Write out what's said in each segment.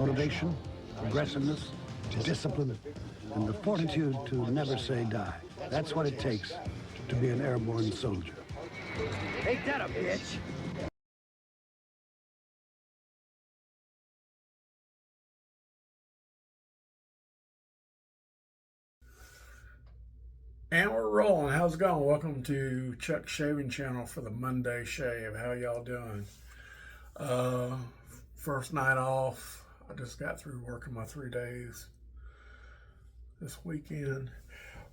motivation, aggressiveness, discipline, and the fortitude to never say die. That's what it takes to be an airborne soldier. Ain't that a bitch? And we're rolling. How's it going? Welcome to Chuck's Shaving Channel for the Monday Shave. How y'all doing? First night off. I just got through working my 3 days this weekend.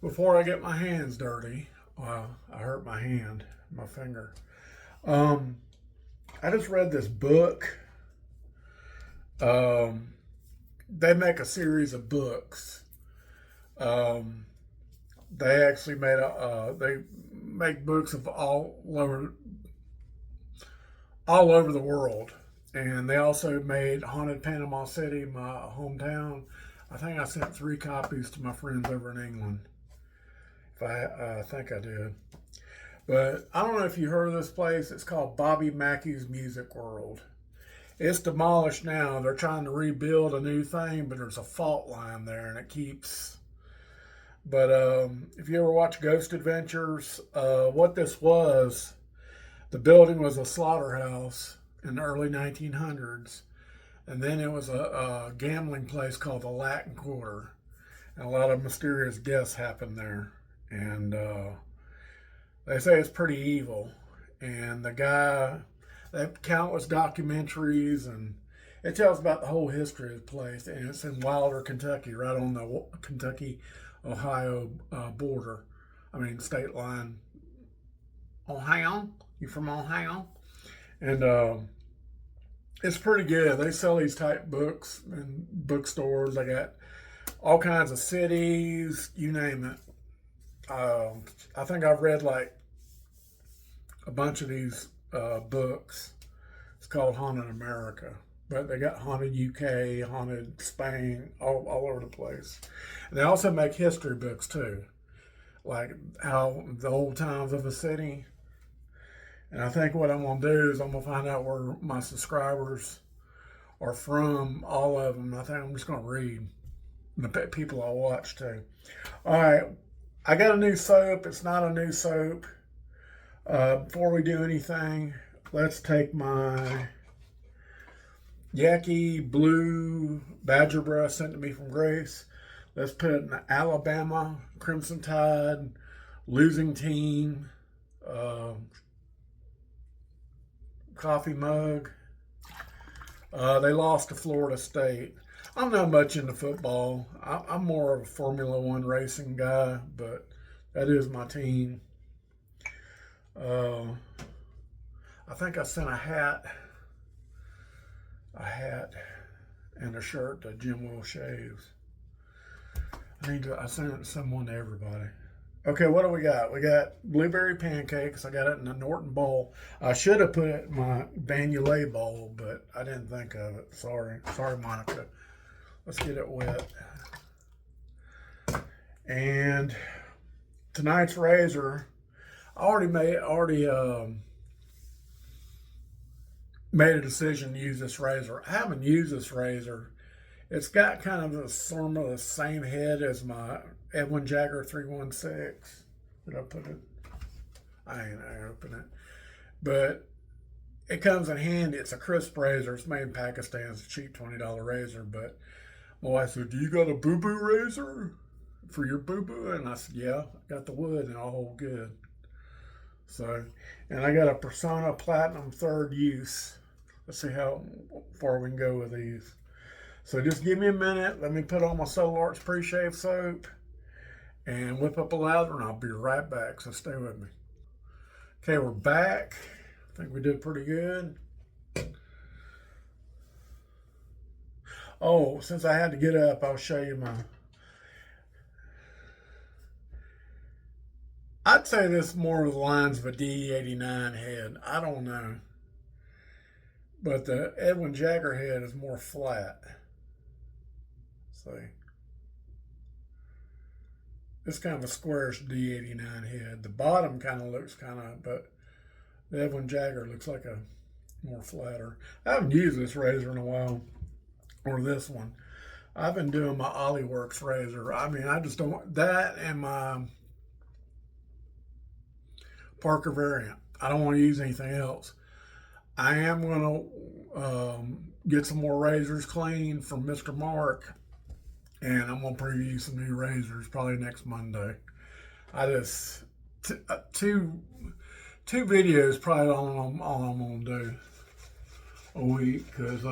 Before I get my hands dirty, I hurt my hand, my finger. I just read this book. They make a series of books. They actually they make books of all over the world, and they also made Haunted Panama City, my hometown. I think I sent 3 copies to my friends over in England. I think I did, but I don't know if you heard of this place. It's called Bobby Mackey's Music World. It's demolished now. They're trying to rebuild a new thing, but there's a fault line there, and it keeps. But if you ever watch Ghost Adventures, what this was, the building was a slaughterhouse in the early 1900s. And then it was a gambling place called the Latin Quarter. And a lot of mysterious deaths happened there. And they say it's pretty evil. And the guy, they have countless documentaries, and it tells about the whole history of the place. And it's in Wilder, Kentucky, right on the Kentucky-Ohio border. I mean, state line. Ohio? You from Ohio? And it's pretty good. They sell these type books in bookstores. They got all kinds of cities, you name it. I think I've read like a bunch of these books. It's called Haunted America. But they got Haunted UK, Haunted Spain, all over the place. And they also make history books too, like how the old times of a city. And I think what I'm going to do is I'm going to find out where my subscribers are from, all of them. I think I'm just going to read the people I watch too. All right, I got a new soap. It's not a new soap. Before we do anything, let's take my Yaki Blue Badger Brush sent to me from Grace. Let's put it in the Alabama Crimson Tide losing team coffee mug. They lost to Florida State. I'm not much into football. I'm more of a Formula One racing guy, but that is my team. I think I sent a hat and a shirt to Jim Will Shaves. I sent it to someone, to everybody. Okay, what do we got? We got blueberry pancakes. I got it in a Norton bowl. I should have put it in my Banulé bowl, but I didn't think of it. Sorry, Monica. Let's get it wet. And tonight's razor, I already made a decision to use this razor. I haven't used this razor. It's got kind of sort of the same head as my Edwin Jagger 316. Did I put it? I ain't open it. But it comes in handy. It's a crisp razor. It's made in Pakistan. It's a cheap $20 razor. But my wife said, "Do you got a boo-boo razor for your boo-boo?" And I said, "Yeah, I got the wood and I'll hold good." So, and I got a Persona Platinum 3rd use. Let's see how far we can go with these. So just give me a minute. Let me put on my Solar Arts pre-shave soap and whip up a lather, and I'll be right back. So stay with me. Okay, we're back. I think we did pretty good. Oh, since I had to get up, I'll show you my... I'd say this is more of the lines of a D89 head. I don't know. But the Edwin Jagger head is more flat. See? It's kind of a squarish D89 head. The bottom kind of looks but the Edwin Jagger looks like a more flatter. I haven't used this razor in a while. or this one. I've been doing my Ollie-Works razor. I mean, I just don't, that and my Parker variant. I don't want to use anything else. I am going to get some more razors clean from Mr. Mark, and I'm going to preview some new razors probably next Monday. I just, two videos probably all I'm going to do a week, because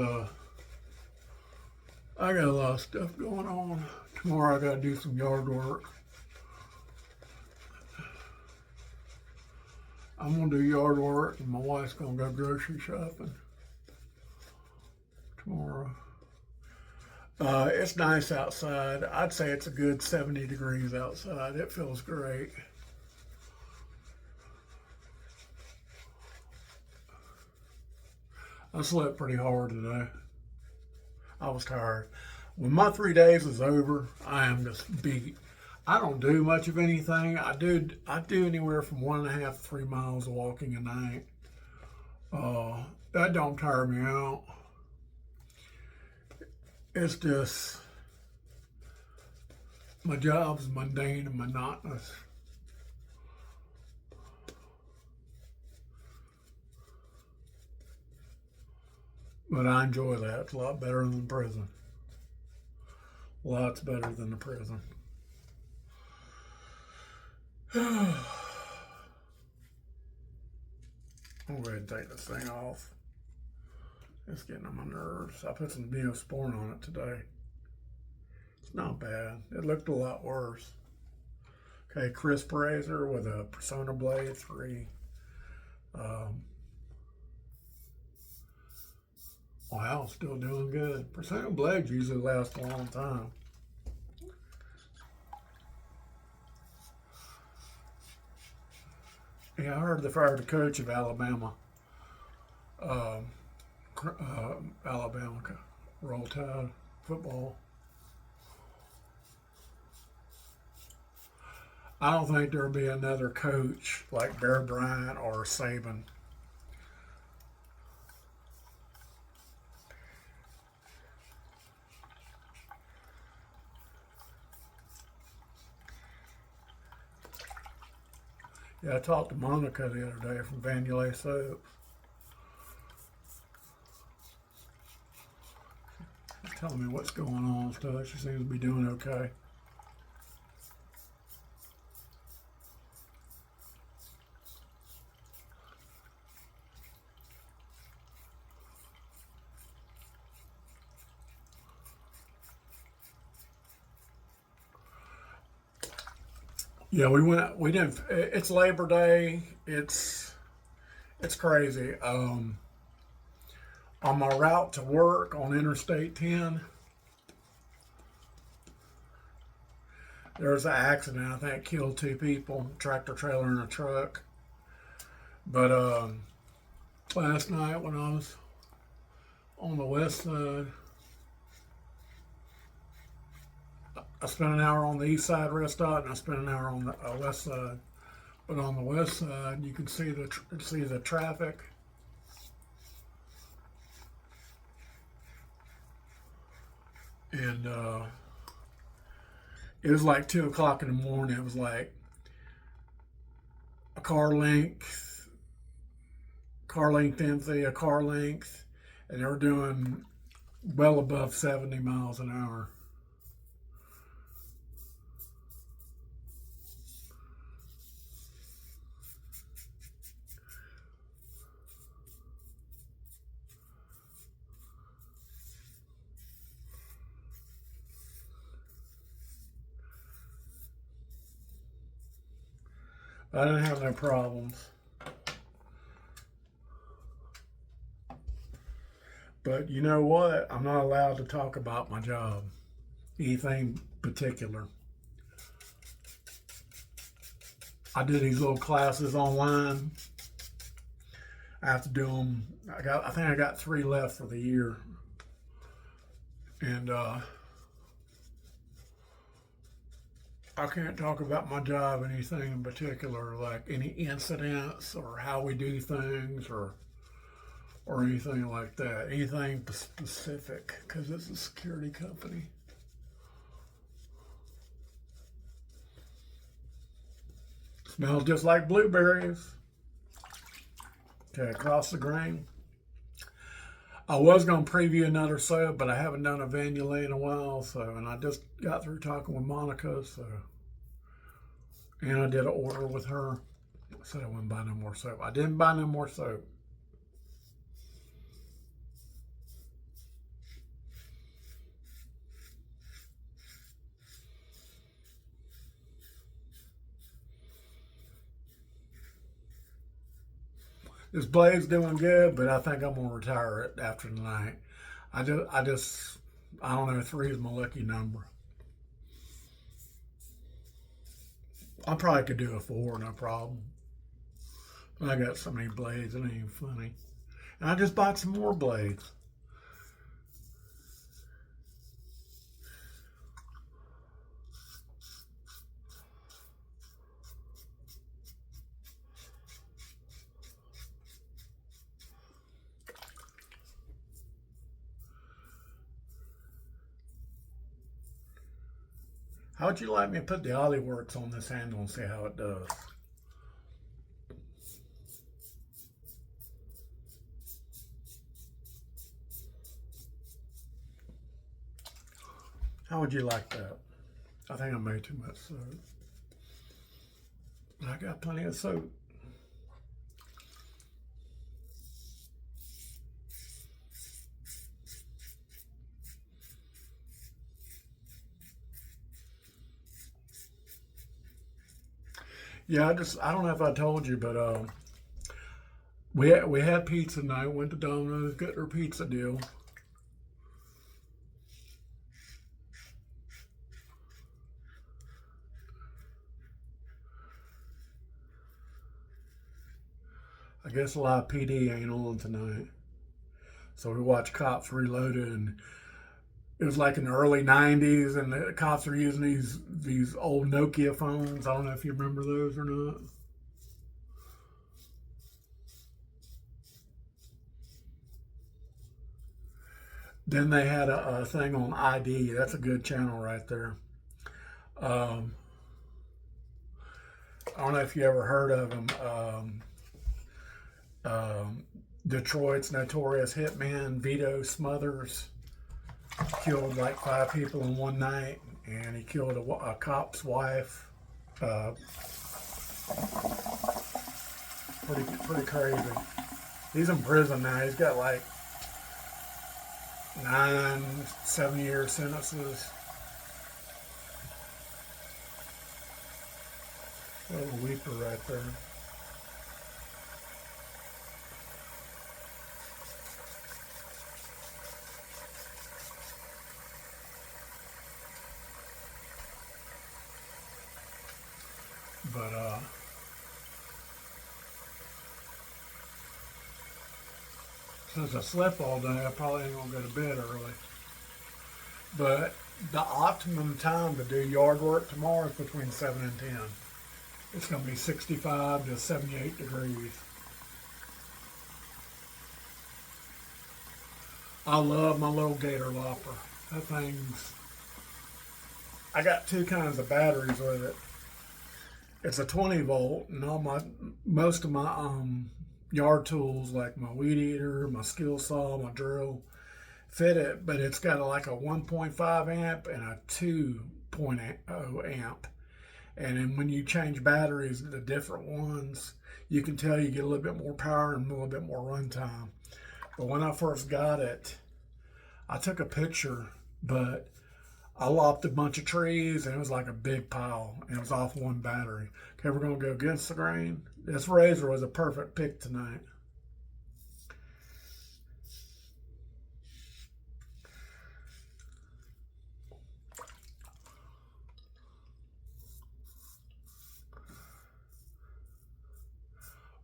I got a lot of stuff going on. Tomorrow I got to do some yard work. I'm going to do yard work, and my wife's going to go grocery shopping tomorrow. It's nice outside. I'd say it's a good 70 degrees outside. It feels great. I slept pretty hard today. I was tired. When my 3 days is over, I am just beat. I don't do much of anything. I do anywhere from 1.5 to 3 miles of walking a night. That don't tire me out. It's just, my job's mundane and monotonous. But I enjoy that. It's a lot better than prison. Lots better than the prison. I'm going to go ahead and take this thing off. It's getting on my nerves. I put some Neosporin on it today. It's not bad. It looked a lot worse. Okay, crisp razor with a Persona Blade 3. Wow, still doing good. Persona Blades usually last a long time. Yeah, I heard they fired the coach of Alabama. Alabama Roll Tide football. I don't think there'll be another coach like Bear Bryant or Saban. Yeah, I talked to Monica the other day from Vanulay Soap. She's telling me what's going on and stuff. She seems to be doing okay. Yeah, we didn't, it's Labor Day. It's crazy. On my route to work on Interstate 10, there was an accident. I think it killed 2 people, tractor trailer and a truck. But last night when I was on the west side, I spent an hour on the east side rest stop, and I spent an hour on the west side. But on the west side, you can see the traffic. And it was like 2 o'clock in the morning. It was like a car length empty, a car length, and they were doing well above 70 miles an hour. I didn't have no problems. But you know what? I'm not allowed to talk about my job, anything particular. I do these little classes online. I have to do them. I think I got 3 left for the year. And I can't talk about my job, anything in particular, like any incidents or how we do things or or anything like that. Anything specific, because it's a security company. Smells just like blueberries. Okay, across the grain. I was going to preview another soap, but I haven't done a Vanillate in a while, and I just got through talking with Monica, and I did an order with her. I said I wouldn't buy no more soap. I didn't buy no more soap. This blade's doing good, but I think I'm gonna retire it after tonight. I don't know. 3 is my lucky number. I probably could do a 4, no problem. But I got so many blades, it ain't even funny. And I just bought some more blades. How would you like me to put the Ollie-Works on this handle and see how it does? How would you like that? I think I made too much soap. I got plenty of soap. Yeah, I don't know if I told you, but we had pizza tonight. Went to Domino's, got their pizza deal. I guess a lot of PD ain't on tonight, so we watched Cops Reloaded, and it was like in the early '90s, and the cops are using these old Nokia phones. I don't know if you remember those or not. Then they had a thing on ID. That's a good channel right there. I don't know if you ever heard of them. Detroit's notorious hitman Vito Smothers killed like 5 people in one night, and he killed a cop's wife. Pretty crazy. He's in prison now. He's got like 9, 7-year sentences. Little weeper right there. But since I slept all day, I probably ain't gonna go to bed early. But the optimum time to do yard work tomorrow is between 7 and 10. It's gonna be 65 to 78 degrees. I love my little Gator Lopper. That thing's, I got 2 kinds of batteries with it. It's a 20 volt, and most of my yard tools, like my weed eater, my skill saw, my drill, fit it. But it's got like a 1.5 amp and a 2.0 amp. And then when you change batteries, the different ones, you can tell you get a little bit more power and a little bit more runtime. But when I first got it, I took a picture, but I lopped a bunch of trees, and it was like a big pile, and it was off one battery. Okay, we're going to go against the grain. This razor was a perfect pick tonight.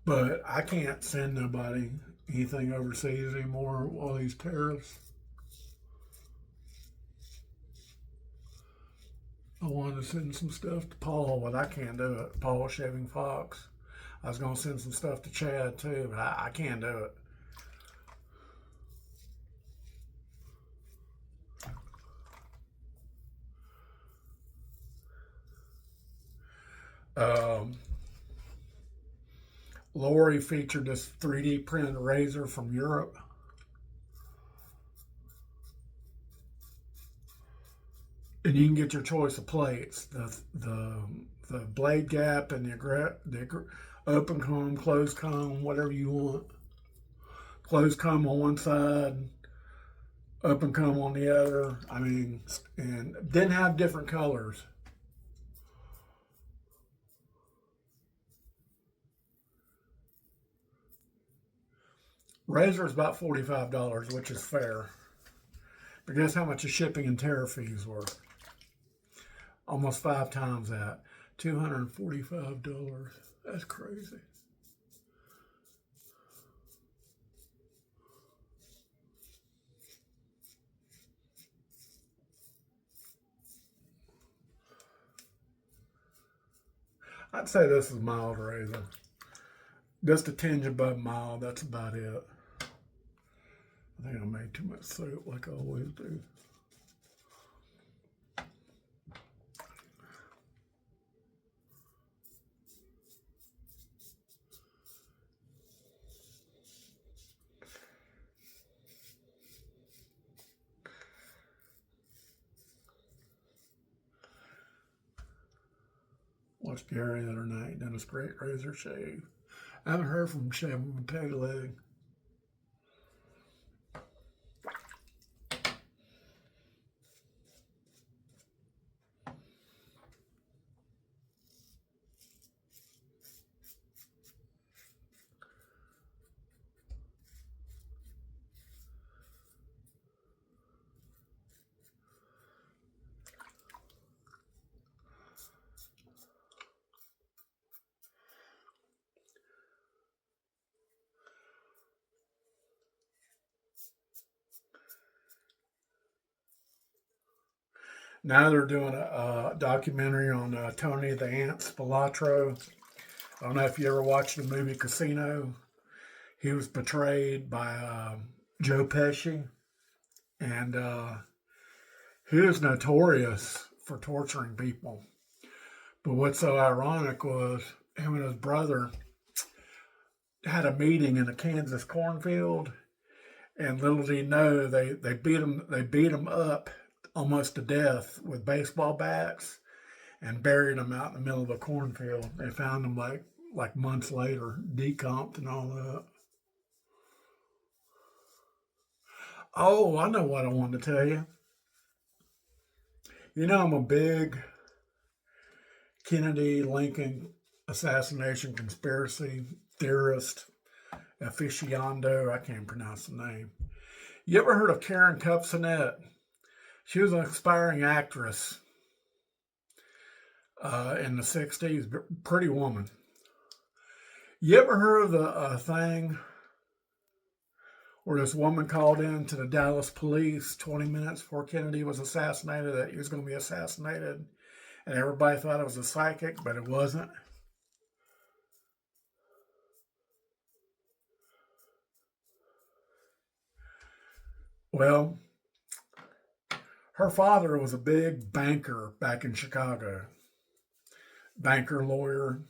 But I can't send nobody anything overseas anymore, all these tariffs. I wanted to send some stuff to Paul, but I can't do it. Paul Shaving Fox. I was going to send some stuff to Chad too, but I can't do it. Um, Lori featured this 3D printed razor from Europe. And you can get your choice of plates. The blade gap and the open comb, closed comb, whatever you want. Closed comb on one side, open comb on the other. I mean, and didn't have different colors. Razor is about $45, which is fair. But guess how much the shipping and tariff fees were? Almost 5 times that. $245. That's crazy. I'd say this is mild razor. Just a tinge above mild, that's about it. I think I made too much soup like I always do. Watched Gary the other night, done this great razor shave. I haven't heard from him shaving my potato leg. Now they're doing a documentary on Tony the Ant Spilotro. I don't know if you ever watched the movie Casino. He was portrayed by Joe Pesci, and he was notorious for torturing people. But what's so ironic was him and his brother had a meeting in a Kansas cornfield, and little did he know they beat him up almost to death with baseball bats and buried him out in the middle of a cornfield. They found him like months later, decomped and all that. Oh, I know what I wanted to tell you. You know, I'm a big Kennedy Lincoln assassination conspiracy theorist, aficionado. I can't pronounce the name. You ever heard of Karen Kupcinet? She was an aspiring actress in the 60s, pretty woman. You ever heard of the thing where this woman called in to the Dallas police 20 minutes before Kennedy was assassinated, that he was going to be assassinated, and everybody thought it was a psychic, but it wasn't? Well, her father was a big banker back in Chicago. Banker, lawyer.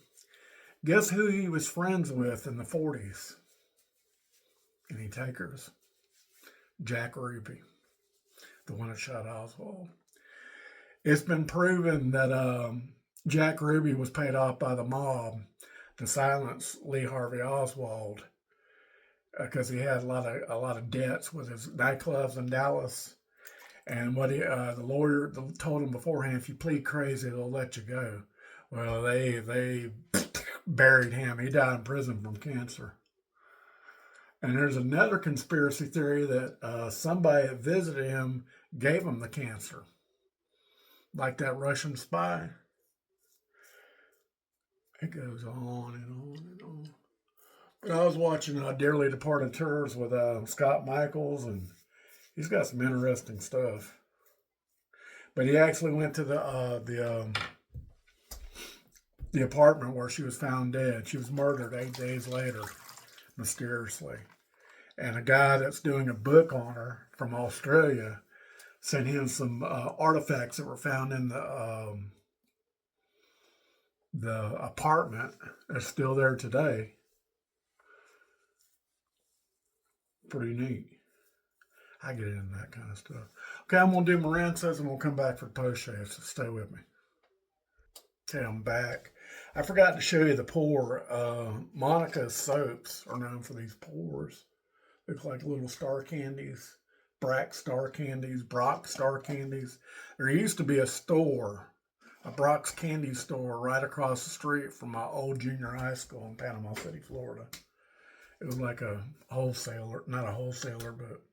Guess who he was friends with in the 40s? Any takers? Jack Ruby, the one that shot Oswald. It's been proven that Jack Ruby was paid off by the mob to silence Lee Harvey Oswald because he had a lot of debts with his nightclubs in Dallas. And what the lawyer told him beforehand, if you plead crazy, they'll let you go. Well, they buried him. He died in prison from cancer. And there's another conspiracy theory that somebody that visited him gave him the cancer, like that Russian spy. It goes on and on and on. But I was watching Dearly Departed Tours with Scott Michaels, and he's got some interesting stuff. But he actually went to the apartment where she was found dead. She was murdered 8 days later, mysteriously. And a guy that's doing a book on her from Australia sent him some artifacts that were found in the apartment is still there today. Pretty neat. I get into that kind of stuff. Okay, I'm going to do Marantzas and we'll come back for post shave, so stay with me. Okay, I'm back. I forgot to show you the pour. Monica's soaps are known for these pours. Look like little star candies. Brack star candies, Brock star candies. There used to be a store, a Brock's candy store right across the street from my old junior high school in Panama City, Florida. It was like a wholesaler, not a wholesaler, but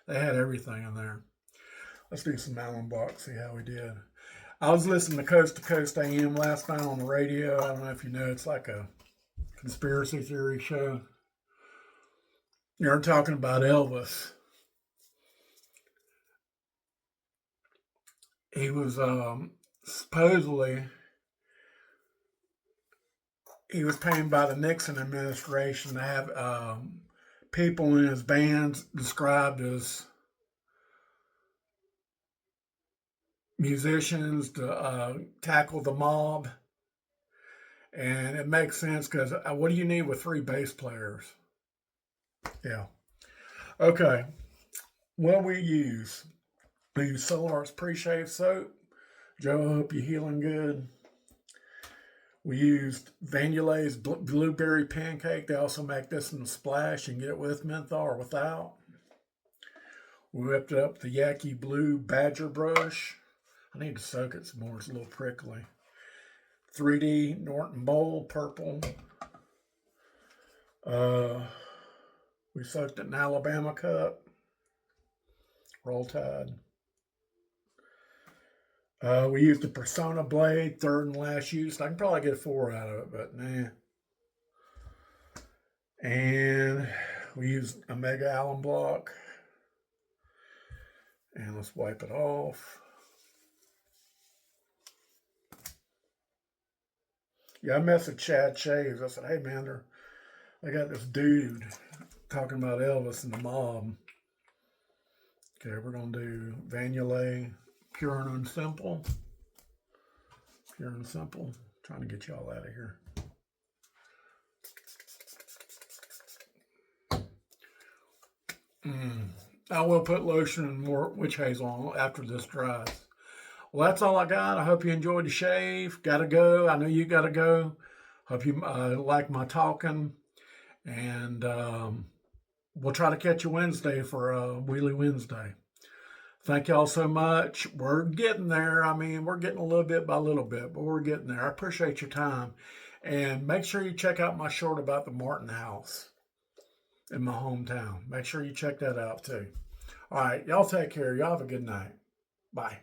they had everything in there. Let's do some Alan Block, see how we did. I was listening to Coast AM last night on the radio. I don't know if you know, it's like a conspiracy theory show. They're talking about Elvis. He was supposedly, he was paid by the Nixon administration to have people in his bands described as musicians to tackle the mob. And it makes sense because what do you need with 3 bass players? Yeah. Okay. What we use? We use Solar's pre-shave soap. Joe, I hope you're healing good. We used Vanule's blueberry pancake. They also make this in a splash. You can get it with menthol or without. We whipped up the Yaki Blue Badger brush. I need to soak it some more. It's a little prickly. 3D Norton Bowl purple. We soaked it in Alabama cup. Roll Tide. We used the Persona blade, 3rd and last use. I can probably get 4 out of it, but nah. And we used Omega Allen Block. And let's wipe it off. Yeah, I messaged Chad Shaves. I said, hey man, they got this dude talking about Elvis and the mob. Okay, we're going to do Vanulay Pure and Simple. Pure and Simple. Trying to get y'all out of here. I will put lotion and more witch hazel on after this dries. Well, that's all I got. I hope you enjoyed the shave. Gotta go. I know you gotta go. Hope you like my talking. And we'll try to catch you Wednesday for Wheelie Wednesday. Thank y'all so much. We're getting there. I mean, we're getting a little bit by little bit, but we're getting there. I appreciate your time. And make sure you check out my short about the Martin House in my hometown. Make sure you check that out too. All right. Y'all take care. Y'all have a good night. Bye.